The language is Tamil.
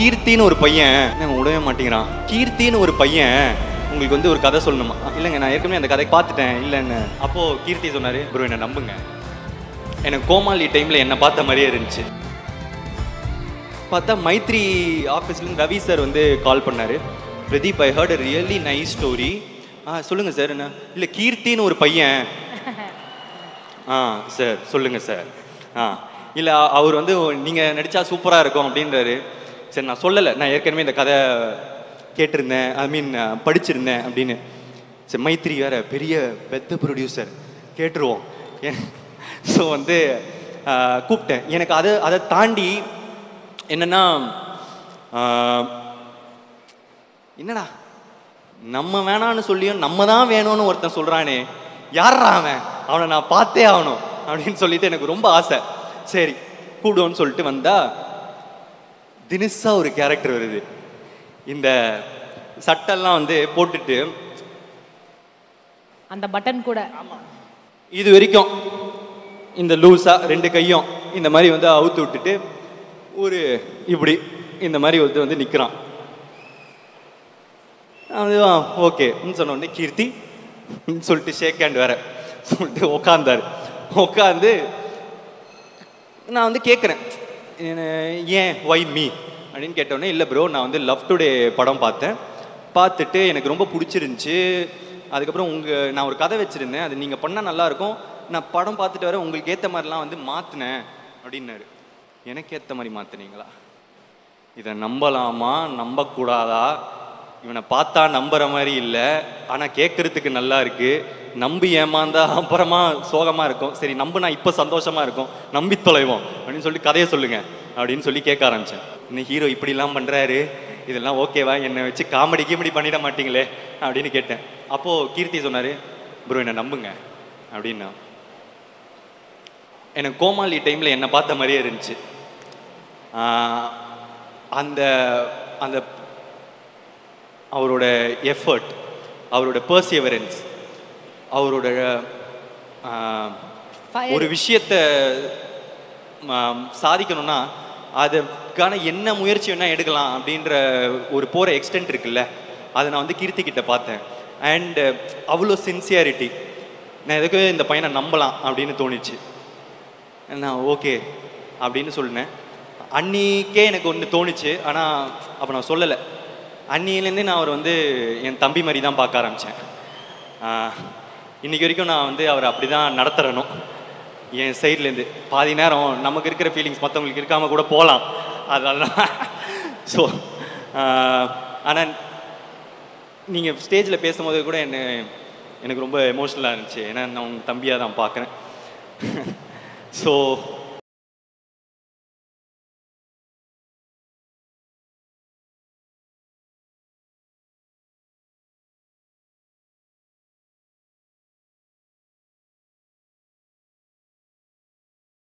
கீர்த்தின்னு ஒரு பையன் விடவே மாட்டேங்கிறான். கீர்த்தின்னு ஒரு பையன் உங்களுக்கு வந்து ஒரு கதை சொல்லணுமா? இல்லைங்க, நான் ஏற்கனவே அந்த கதை பார்த்துட்டேன் இல்லைன்னு. அப்போது கீர்த்தி சொன்னார், ப்ரோ என்னை நம்புங்க. எனக்கு கோமாளி டைமில் என்னை பார்த்த மாதிரியே இருந்துச்சு. பார்த்தா மைத்ரி ஆஃபீஸ்லேருந்து ரவி சார் வந்து கால் பண்ணார். Pradeep, I heard a really nice story. சொல்லுங்கள் சார். என்ன இல்லை, கீர்த்தின்னு ஒரு பையன். சார் சொல்லுங்கள் சார். இல்லை, அவர் வந்து நீங்கள் நடித்தா சூப்பராக இருக்கும் அப்படின்றாரு. சரி, நான் சொல்லலை, நான் ஏற்கனவே இந்த கதை கேட்டிருந்தேன், ஐ மீன் படிச்சிருந்தேன் அப்படின்னு. சரி, மைத்ரி வேறு பெரிய பெத்த ப்ரொடியூசர், கேட்டுருவோம். ஸோ வந்து கூப்பிட்டேன். எனக்கு அதை தாண்டி என்னென்னா, என்னடா நம்ம வேணான்னு சொல்லியும் நம்ம தான் வேணும்னு ஒருத்தன் சொல்கிறானே, யாரா அவனை நான் பார்த்தே ஆகணும் அப்படின்னு சொல்லிட்டு எனக்கு ரொம்ப ஆசை. சரி கூடுவோன்னு சொல்லிட்டு வந்தா தினுசா ஒரு கேரக்டர் வருது. இந்த சட்டெல்லாம் வந்து போட்டுட்டு அந்த பட்டன் கூட இது வரைக்கும் இந்த லூஸா 2 கையும் இந்த மாதிரி வந்து அவுத்து விட்டுட்டு ஒரு இப்படி இந்த மாதிரி வந்து நிற்கிறான். அதுதான் ஓகேன்னு சொன்ன உடனே கீர்த்தி சொல்லிட்டு ஷேக் ஹேண்ட் வேற சொல்லிட்டு உட்காந்து நான் வந்து கேட்குறேன், ஏன் ஒய் மீ அப்படின்னு கேட்டோடனே, இல்லை ப்ரோ நான் வந்து லவ் டுடே படம் பார்த்துட்டு எனக்கு ரொம்ப பிடிச்சிருந்துச்சி. அதுக்கப்புறம் நான் ஒரு கதை வச்சுருந்தேன், அது நீங்கள் பண்ணால் நல்லாயிருக்கும், நான் படம் பார்த்துட்டு வர உங்களுக்கு ஏற்ற மாதிரிலாம் வந்து மாற்றினேன் அப்படின்னாரு. எனக்கு ஏற்ற மாதிரி மாற்றினீங்களா? இதை நம்பலாமா நம்பக்கூடாதா? இவனை பார்த்தா நம்புற மாதிரி இல்லை, ஆனால் கேட்குறதுக்கு நல்லா இருக்குது. நம்பி ஏமாந்தா அப்புறமா சோகமாக இருக்கும். சரி நம்புனா இப்போ சந்தோஷமாக இருக்கும், நம்பி தொலைவோம் அப்படின்னு சொல்லி கதையை சொல்லுங்க அப்படின்னு சொல்லி கேட்க ஆரம்பித்தேன். இன்னும் ஹீரோ இப்படிலாம் பண்ணுறாரு, இதெல்லாம் ஓகேவா, என்னை வச்சு காமெடி பண்ணிட மாட்டீங்களே அப்படின்னு கேட்டேன். அப்போது கீர்த்தி சொன்னார், ப்ரோ என்னை நம்புங்க அப்படின்னா. எனக்கு கோமாளி டைமில் என்னை பார்த்த மாதிரியே இருந்துச்சு. அந்த அந்த அவரோட எஃபர்ட், அவரோட பர்சியவரன்ஸ், அவரோட ஒரு விஷயத்தை சாதிக்கணும்னா அதுக்கான என்ன முயற்சி வேணால் எடுக்கலாம் அப்படின்ற ஒரு போகிற எக்ஸ்டென்ட் இருக்குல்ல, அதை நான் வந்து கீர்த்தி கிட்ட பார்த்தேன். அண்ட் அவ்வளோ சின்சியாரிட்டி, நான் எதுக்கு இந்த பையனை நம்பலாம் அப்படின்னு தோணிச்சு. நான் ஓகே அப்படின்னு சொன்னேன். அன்னிக்கே எனக்கு ஒன்று தோணுச்சு, ஆனால் அப்போ நான் சொல்லலை. அன்னிலேருந்தே நான் அவர் வந்து என் தம்பி மாதிரி தான் பார்க்க ஆரம்பித்தேன். இன்றைக்கி வரைக்கும் நான் வந்து அவரை அப்படி தான் நடத்துகிறனும். என் சைட்லேருந்து பாதி நேரம் நமக்கு இருக்கிற ஃபீலிங்ஸ் மற்றவங்களுக்கு இருக்காமல் கூட போகலாம், அதெல்லாம். ஸோ ஆனால் நீங்கள் ஸ்டேஜில் பேசும்போது கூட எனக்கு ரொம்ப எமோஷ்னலாக இருந்துச்சு. ஏன்னா நான் உங்கள் தம்பியாக தான் பார்க்குறேன். ஸோ